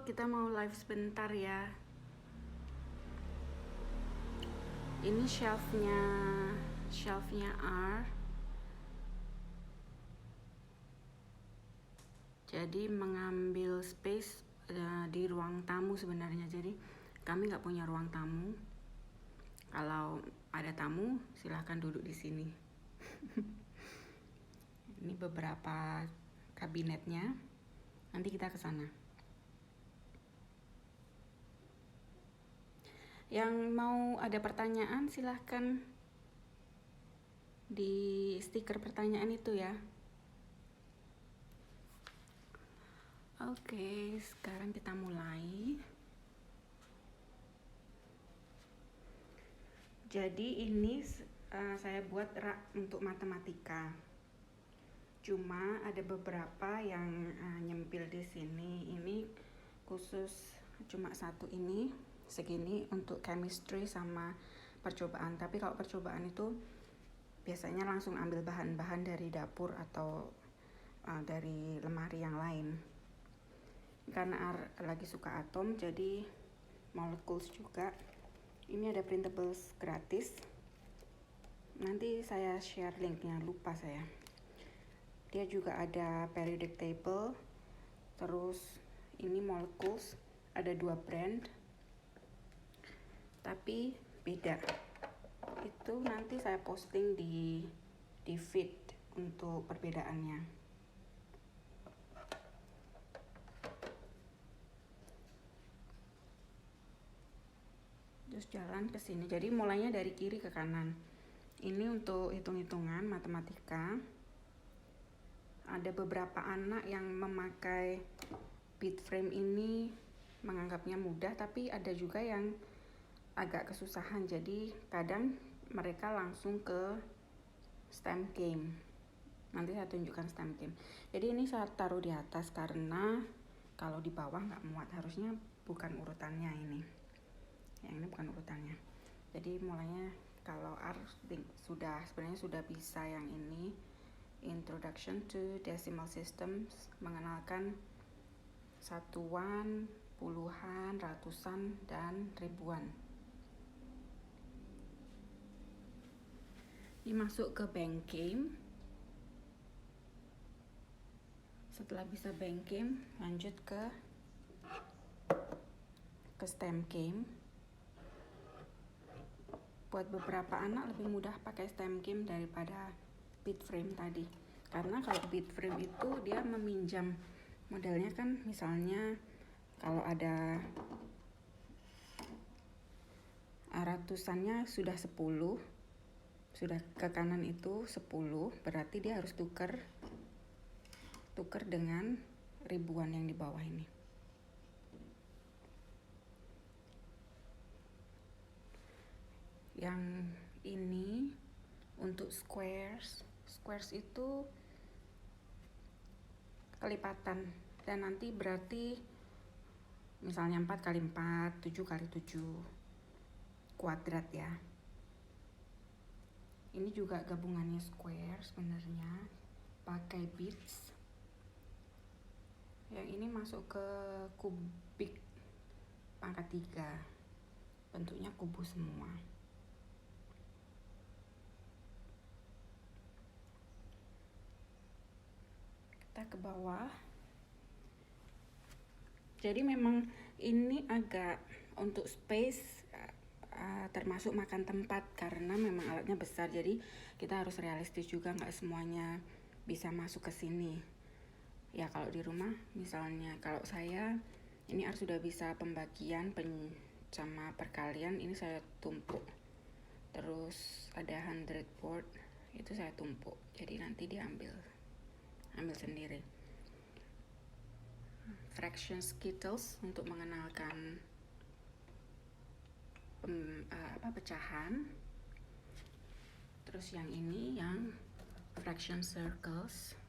kita mau live sebentar ya. Ini shelfnya R. Jadi mengambil space di ruang tamu sebenarnya. Jadi kami nggak punya ruang tamu. Kalau ada tamu, silahkan duduk di sini. Ini beberapa kabinetnya. Nanti kita ke sana. Yang mau ada pertanyaan silahkan di stiker pertanyaan itu ya. Oke, sekarang kita mulai. Jadi ini saya buat rak untuk matematika. Cuma ada beberapa yang nyempil di sini. Ini khusus cuma satu ini segini untuk chemistry sama percobaan. Tapi kalau percobaan itu biasanya langsung ambil bahan-bahan dari dapur atau dari lemari yang lain. Karena lagi suka atom, jadi molecules juga. Ini ada printables gratis. Nanti saya share linknya, lupa saya. Dia juga ada periodic table. Terus ini molecules, ada 2 brand. Tapi beda. Itu nanti saya posting di feed untuk perbedaannya. Terus jalan ke sini. Jadi mulainya dari kiri ke kanan. Ini untuk hitung-hitungan matematika. Ada beberapa anak yang memakai bit frame ini menganggapnya mudah, tapi ada juga yang agak kesusahan. Jadi kadang mereka langsung ke stem game. Nanti saya tunjukkan stem game. Jadi ini saya taruh di atas karena kalau di bawah nggak muat. Harusnya bukan urutannya ini. Yang ini bukan urutannya. Jadi mulainya kalau R sebenarnya sudah bisa yang ini, Introduction to Decimal Systems, mengenalkan satuan, puluhan, ratusan, dan ribuan. Ini masuk ke bank game. Setelah bisa bank game, lanjut ke stem game. Buat beberapa anak lebih mudah pakai stem game daripada bit frame tadi. Karena kalau bit frame itu dia meminjam modelnya kan, misalnya kalau ada ratusannya sudah 10, sudah ke kanan itu 10, berarti dia harus tuker dengan ribuan yang di bawah ini. Yang ini untuk squares itu kelipatan, dan nanti berarti misalnya 4 kali 4, 7 kali 7 kuadrat ya. Ini juga gabungannya square sebenarnya, pakai bits. Yang ini masuk ke kubik pangkat 3, bentuknya kubus semua. Kita ke bawah. Jadi memang ini agak untuk space termasuk makan tempat karena memang alatnya besar. Jadi kita harus realistis juga, nggak semuanya bisa masuk ke sini. Ya kalau di rumah misalnya, kalau saya ini harus sudah bisa pembagian sama perkalian, ini saya tumpuk. Terus ada 100 board, itu saya tumpuk. Jadi nanti diambil sendiri. Fraction skittles untuk mengenalkan pecahan. Terus yang ini yang fraction circles.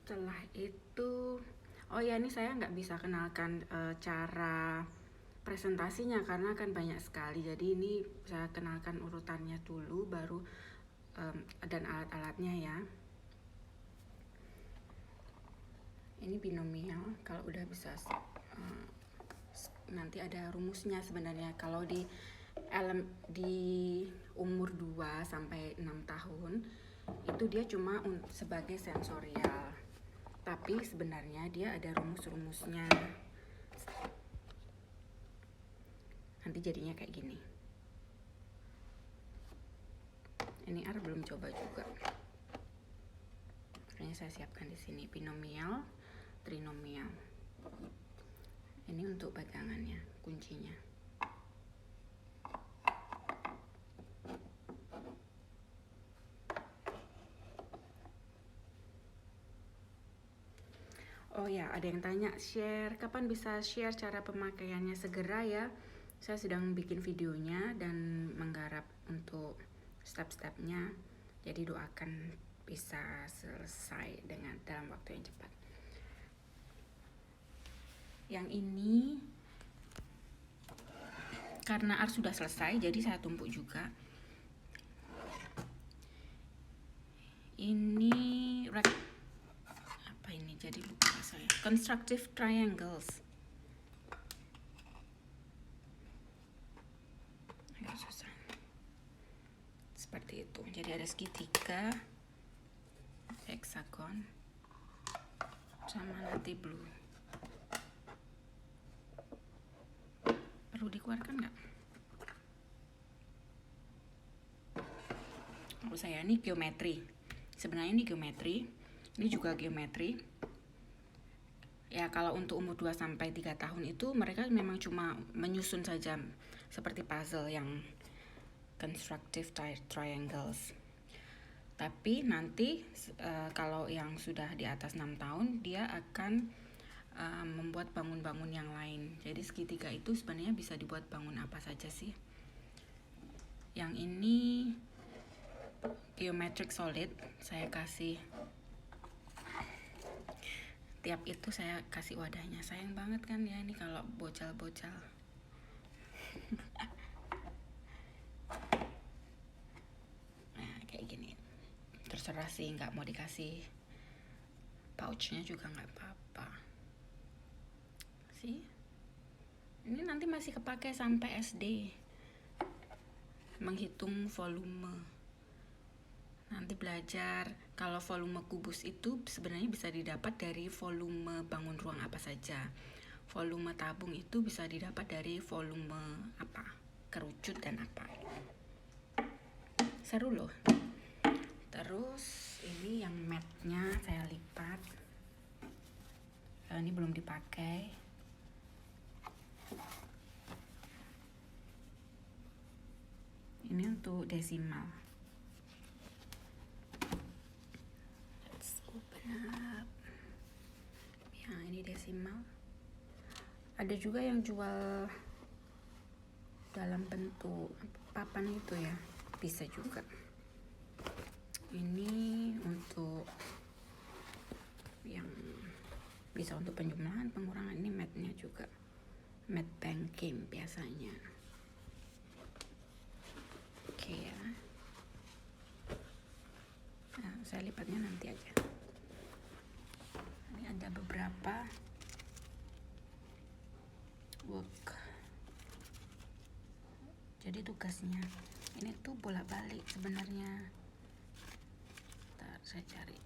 Setelah itu, oh ya ini saya nggak bisa kenalkan cara presentasinya karena kan banyak sekali. Jadi ini saya kenalkan urutannya dulu, baru dan alat-alatnya ya. Ini binomial. Kalau udah bisa nanti ada rumusnya sebenarnya. Kalau di umur 2 sampai 6 tahun itu dia cuma sebagai sensorial. Tapi sebenarnya dia ada rumus-rumusnya. Nanti jadinya kayak gini. Ini R belum coba juga. Makanya saya siapkan di sini binomial, trinomial. Ini untuk pegangannya, kuncinya. Oh ya, ada yang tanya kapan bisa share cara pemakaiannya segera ya. Saya sedang bikin videonya dan menggarap untuk step-stepnya. Jadi doakan bisa selesai dalam waktu yang cepat. Yang ini karena R sudah selesai, jadi saya tumpuk juga. Ini apa ini? Jadi lupa saya. Constructive triangles. Susah. Seperti itu. Jadi ada segitiga, hexagon, sama nanti blue. Perlu dikeluarkan nggak? Kalau saya ini geometri. Sebenarnya ini geometri. Ini juga geometri. Ya kalau untuk umur 2 sampai 3 tahun itu mereka memang cuma menyusun saja seperti puzzle yang constructive triangles. Tapi nanti kalau yang sudah di atas 6 tahun dia akan membuat bangun-bangun yang lain. Jadi segitiga itu sebenarnya bisa dibuat bangun apa saja sih. Yang ini geometric solid, saya kasih tiap itu saya kasih wadahnya. Sayang banget kan ya ini kalau bocel-bocel. Nah kayak gini. Terserah sih, nggak mau dikasih pouchnya juga nggak apa-apa. Sih, ini nanti masih kepake sampai SD. Menghitung volume. Nanti belajar kalau volume kubus itu sebenarnya bisa didapat dari volume bangun ruang apa saja. Volume tabung itu bisa didapat dari volume apa, kerucut dan apa. Seru loh. Terus ini yang matnya saya lipat. Ini belum dipakai. Ini untuk desimal. Let's open up. Ya, ini desimal. Ada juga yang jual dalam bentuk papan itu ya, bisa juga. Ini untuk yang bisa untuk penjumlahan, pengurangan. Ini matnya juga, mat banking biasanya. Oke ya. Nah, saya lipatnya nanti aja. Ini ada beberapa work. Jadi tugasnya ini tuh bolak-balik sebenarnya. Ntar saya cari.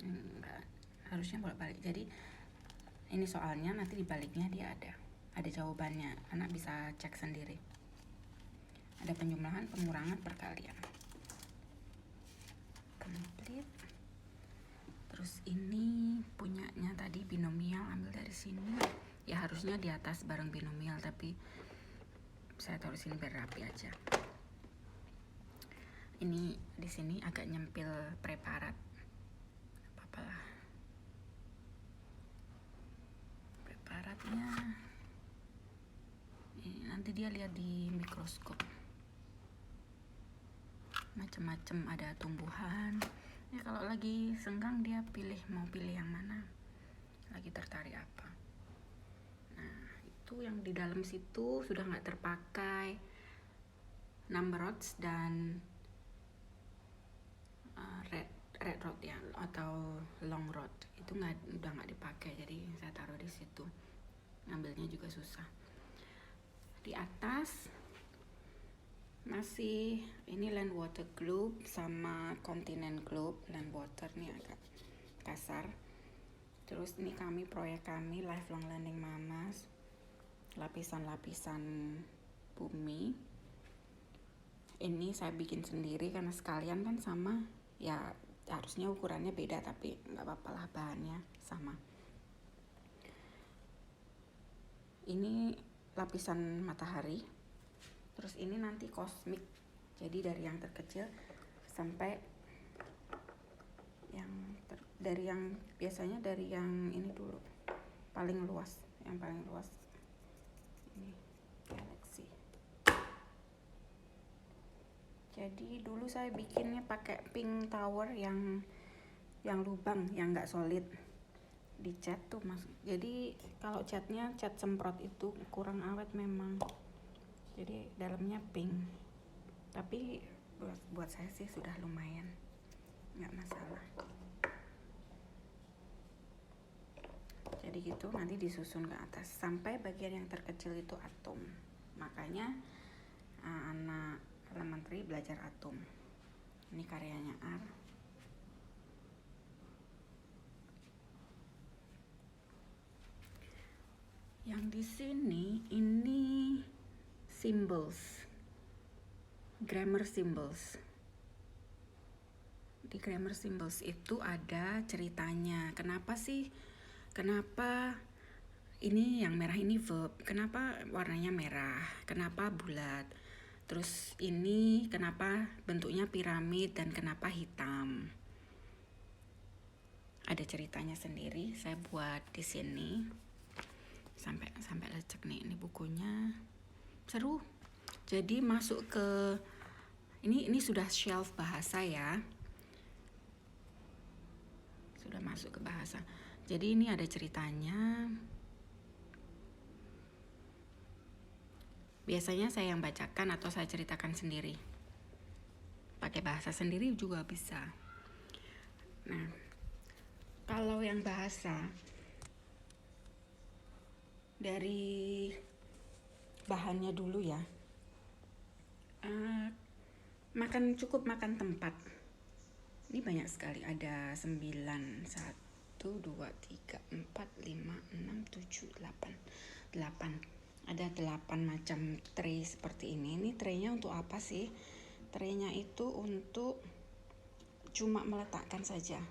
Enggak, harusnya bolak-balik. Jadi ini soalnya nanti di baliknya dia ada jawabannya. Anak bisa cek sendiri. Ada penjumlahan, pengurangan, perkalian. Complete. Terus ini punyanya tadi binomial, ambil dari sini. Ya harusnya di atas bareng binomial, tapi saya taruh sini biar rapi aja. Ini di sini agak nyempil preparat. Apa-apalah. Preparatnya ini nanti dia lihat di mikroskop. Macam-macam, ada tumbuhan. Ya kalau lagi senggang dia mau pilih yang mana. Lagi tertarik apa. Nah, itu. itu yang di dalam situ sudah nggak terpakai, number rods dan red rod ya, atau long rod itu udah nggak dipakai, jadi saya taruh di situ. Ngambilnya juga susah. Di atas masih ini land water globe sama continent globe. Land water nih agak kasar. Terus ini proyek kami Lifelong Learning Mamas, lapisan-lapisan bumi. Ini saya bikin sendiri karena sekalian kan sama, ya harusnya ukurannya beda tapi nggak apa-apa lah, bahannya sama. Ini lapisan matahari. Terus ini nanti kosmik, jadi dari yang terkecil sampai yang biasanya dari yang ini dulu, paling luas, yang paling luas ini galaxy. Jadi dulu saya bikinnya pakai pink tower yang lubang, yang nggak solid, dicat tuh mas. Jadi kalau catnya cat semprot itu kurang awet memang, jadi dalamnya pink, tapi buat saya sih sudah lumayan, nggak masalah. Jadi gitu, nanti disusun ke atas sampai bagian yang terkecil itu atom. Makanya anak elementary belajar atom. Ini karyanya R. Yang di sini ini symbols, grammar symbols. Di grammar symbols itu ada ceritanya. Kenapa ini yang merah ini verb, kenapa warnanya merah, kenapa bulat, terus ini kenapa bentuknya piramid dan kenapa hitam. Ada ceritanya sendiri, saya buat di sini. Sampai lecek nih, ini bukunya seru. Jadi masuk ke ini sudah shelf bahasa ya. Sudah masuk ke bahasa. Jadi ini ada ceritanya. Biasanya saya yang bacakan atau saya ceritakan sendiri. Pakai bahasa sendiri juga bisa. Nah, kalau yang bahasa dari bahannya dulu ya. Cukup makan tempat. Ini banyak sekali, ada 9, 1, 2, 3, 4, 5, 6, 7, 8. Ada 8 macam tray seperti ini. Ini traynya untuk apa sih? Traynya itu untuk cuma meletakkan saja.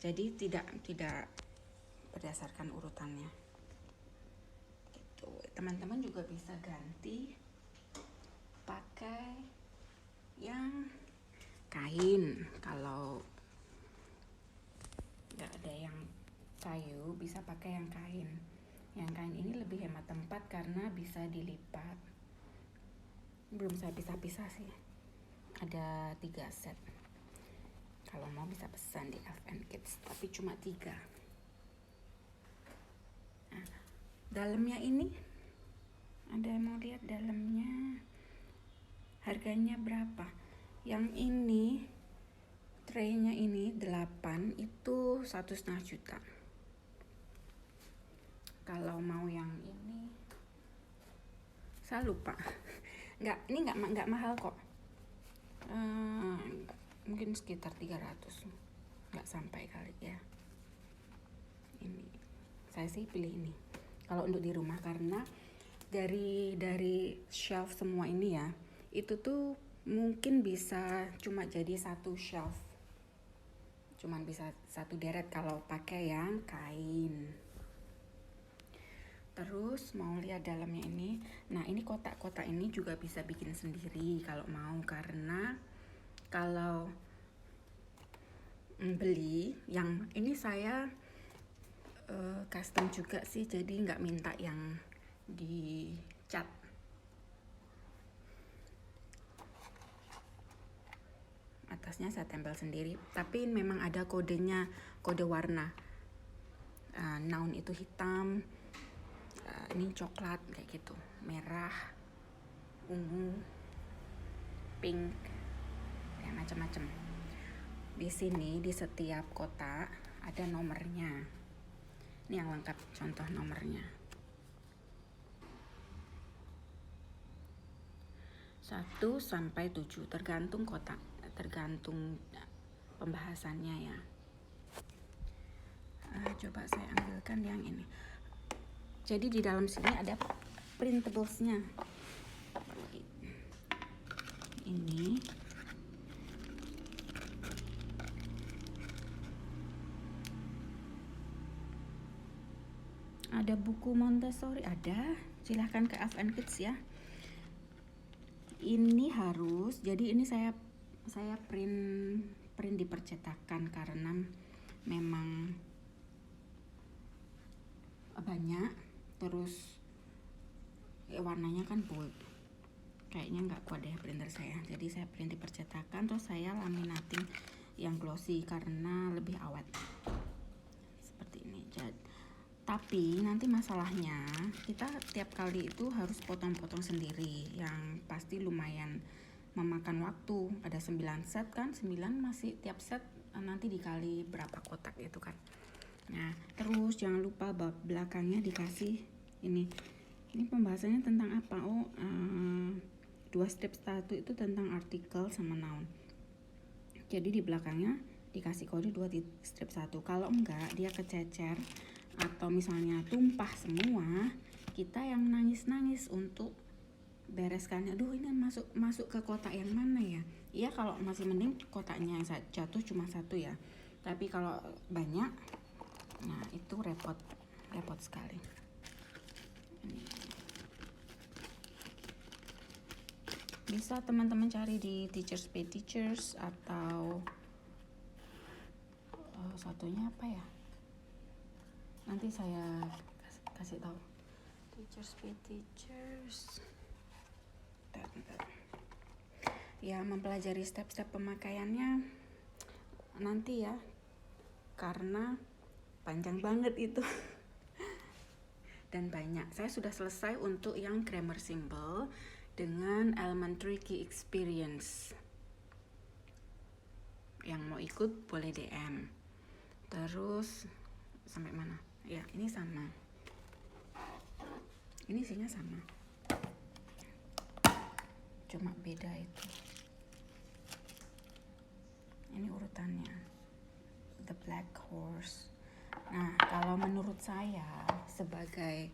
Jadi tidak berdasarkan urutannya. Gitu. Teman-teman juga bisa ganti pakai yang kain. Kalau nggak ada yang kayu, bisa pakai yang kain. Yang kain ini lebih hemat tempat karena bisa dilipat. Belum saya pisah-pisah sih. Ada 3 set. Kalau mau bisa pesan di FN Kids, tapi cuma 3. Nah, dalamnya ini ada yang mau lihat dalamnya? Harganya berapa? Yang ini traynya ini 8 itu 1,5 juta. Kalau mau yang ini saya lupa. Ini nggak mahal kok. Mungkin sekitar 300. Nggak sampai kali ya. Ini saya sih pilih ini. Kalau untuk di rumah karena dari shelf semua ini ya, itu tuh mungkin bisa cuma jadi 1 shelf. Cuman bisa 1 deret kalau pakai yang kain. Terus mau lihat dalamnya ini. Nah, ini kotak-kotak ini juga bisa bikin sendiri kalau mau, karena kalau beli yang ini saya custom juga sih, jadi nggak minta yang dicat. Atasnya saya tempel sendiri, tapi memang ada kodenya, kode warna. Noun itu hitam, ini coklat kayak gitu, merah, ungu, pink, ya macam-macam. Di sini di setiap kotak ada nomornya. Ini yang lengkap contoh nomornya. 1 sampai 7 tergantung kotak, tergantung pembahasannya ya. Coba saya ambilkan yang ini. Jadi di dalam sini ada printablesnya. Ini ada buku Montessori, ada. Silahkan ke F&Kids Kids ya. Ini harus, jadi ini saya print di percetakan karena memang banyak, terus warnanya kan bold, kayaknya nggak kuat deh printer saya, jadi saya print di percetakan, terus saya laminating yang glossy karena lebih awet seperti ini. Tapi nanti masalahnya kita tiap kali itu harus potong-potong sendiri, yang pasti lumayan memakan waktu. Ada 9 set kan, 9 masih tiap set nanti dikali berapa kotak itu kan. Nah, terus jangan lupa belakangnya dikasih ini pembahasannya tentang apa. 2 step 1 itu tentang artikel sama noun. Jadi di belakangnya dikasih kode 2 step 1. Kalau enggak dia kececer atau misalnya tumpah semua, kita yang nangis-nangis untuk bereskannya. Aduh, ini masuk ke kotak yang mana ya? Iya, kalau masih mending kotaknya yang jatuh cuma 1 ya. Tapi kalau banyak, nah itu repot sekali. Bisa teman-teman cari di Teachers Pay Teachers atau satunya apa ya? Nanti saya kasih tahu. Teachers Pay Teachers. Bentar. Ya, mempelajari step-step pemakaiannya nanti ya, karena panjang banget itu. Dan banyak. Saya sudah selesai untuk yang grammar symbol dengan elementary key experience. Yang mau ikut boleh DM. Terus sampai mana? Ya, ini sama. Ini isinya sama. Cuma beda itu. Ini urutannya. The Black Horse. Nah, kalau menurut saya sebagai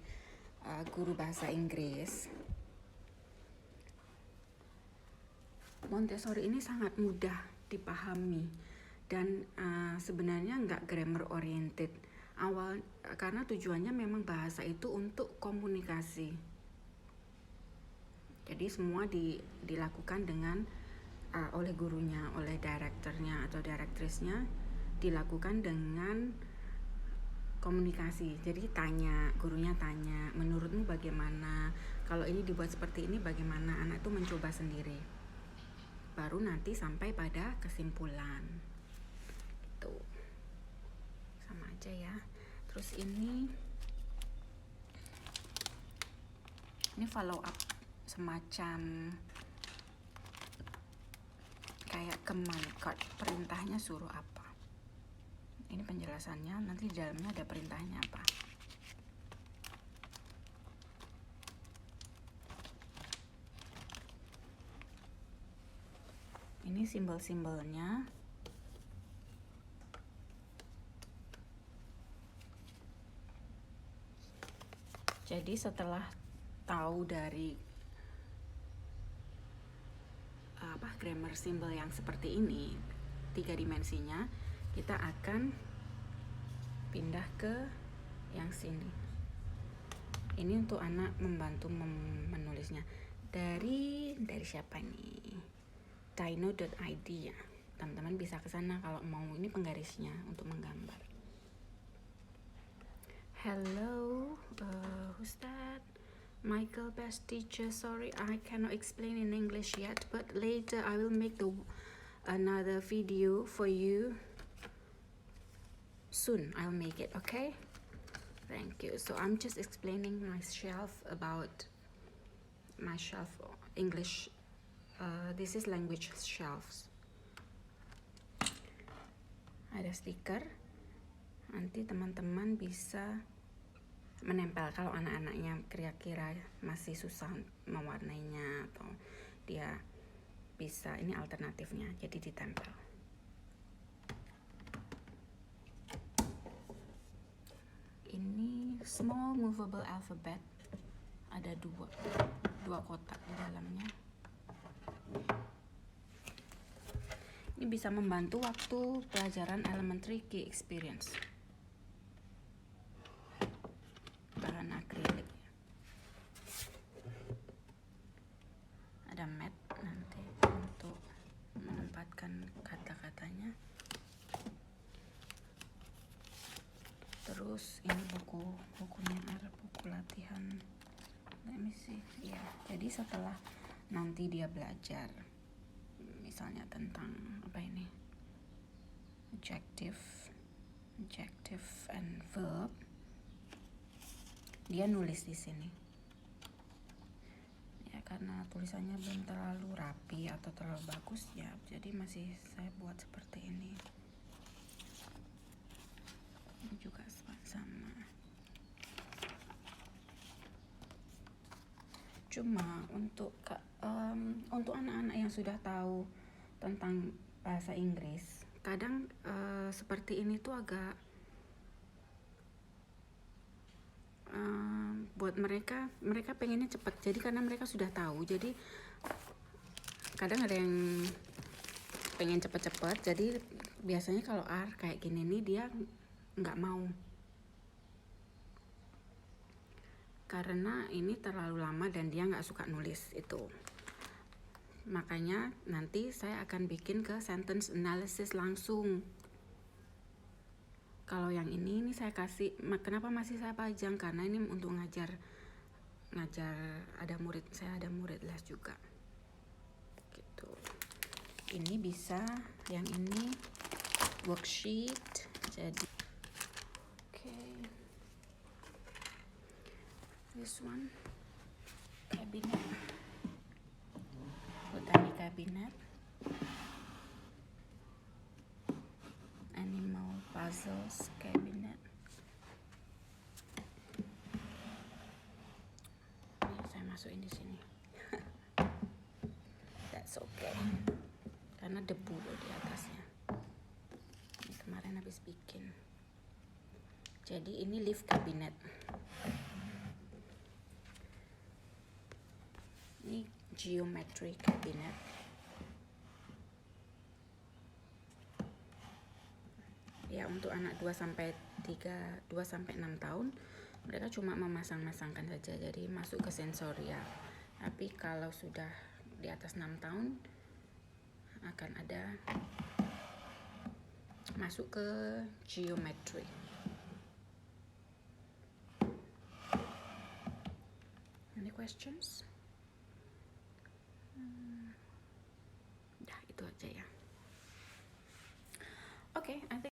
guru bahasa Inggris, Montessori ini sangat mudah dipahami dan sebenarnya nggak grammar oriented karena tujuannya memang bahasa itu untuk komunikasi. Jadi semua dilakukan dengan oleh gurunya, oleh direkturnya atau direktrisnya, dilakukan dengan komunikasi. Jadi gurunya tanya, menurutmu bagaimana? Kalau ini dibuat seperti ini bagaimana? Anak itu mencoba sendiri. Baru nanti sampai pada kesimpulan. Gitu. Sama aja ya. Terus ini follow up, semacam kayak command card, perintahnya suruh apa. Ini penjelasannya, nanti di dalamnya ada perintahnya apa. Ini simbol-simbolnya. Jadi setelah tahu dari grammar symbol yang seperti ini, 3 dimensinya, kita akan pindah ke yang sini. Ini untuk anak membantu menulisnya. Dari siapa nih? Dino.id ya. Teman-teman bisa ke sana kalau mau. Ini penggarisnya untuk menggambar. Hello, who's that? Michael, best teacher. Sorry, I cannot explain in English yet, but later I will make another video for you. Soon I'll make it, okay? Thank you. So I'm just explaining my shelf about my shelf English. This is language shelves. Ada stiker. Nanti teman-teman bisa menempel kalau anak-anaknya kira-kira masih susah mewarnainya atau dia bisa, ini alternatifnya, jadi ditempel. Ini small movable alphabet, ada dua kotak di dalamnya. Ini bisa membantu waktu pelajaran elementary key experience. Bahan akrilik. Ada mat nanti untuk menempatkan kata-katanya. Terus ini bukunya ada buku latihan. Let me see. Ya, jadi setelah nanti dia belajar misalnya tentang apa ini? Adjective and verb. Dia nulis di sini. Ya karena tulisannya belum terlalu rapi atau terlalu bagus ya, jadi masih saya buat seperti ini. Ini juga sama. Cuma untuk anak-anak yang sudah tahu tentang bahasa Inggris, kadang seperti ini tuh agak buat mereka pengennya cepat. Jadi karena mereka sudah tahu, jadi kadang ada yang pengen cepat-cepat. Jadi biasanya kalau R kayak gini nih dia nggak mau, karena ini terlalu lama dan dia nggak suka nulis itu. Makanya nanti saya akan bikin ke sentence analysis langsung. Kalau yang ini saya kasih, kenapa masih saya pajang? Karena ini untuk ngajar ada murid, saya ada murid les juga. Gitu. Ini bisa, yang ini worksheet. Jadi this one cabinet, botany cabinet, animal puzzles cabinet. Ini saya masukin di sini. That's okay, karena debu di atasnya. Ini kemarin habis bikin. Jadi ini leaf cabinet. Ini geometry cabinet. Ya untuk anak 2 sampai 6 tahun mereka cuma memasang-masangkan saja, jadi masuk ke sensoria. Tapi kalau sudah di atas 6 tahun akan ada masuk ke geometry. Any questions? Itu aja ya. Oke, I think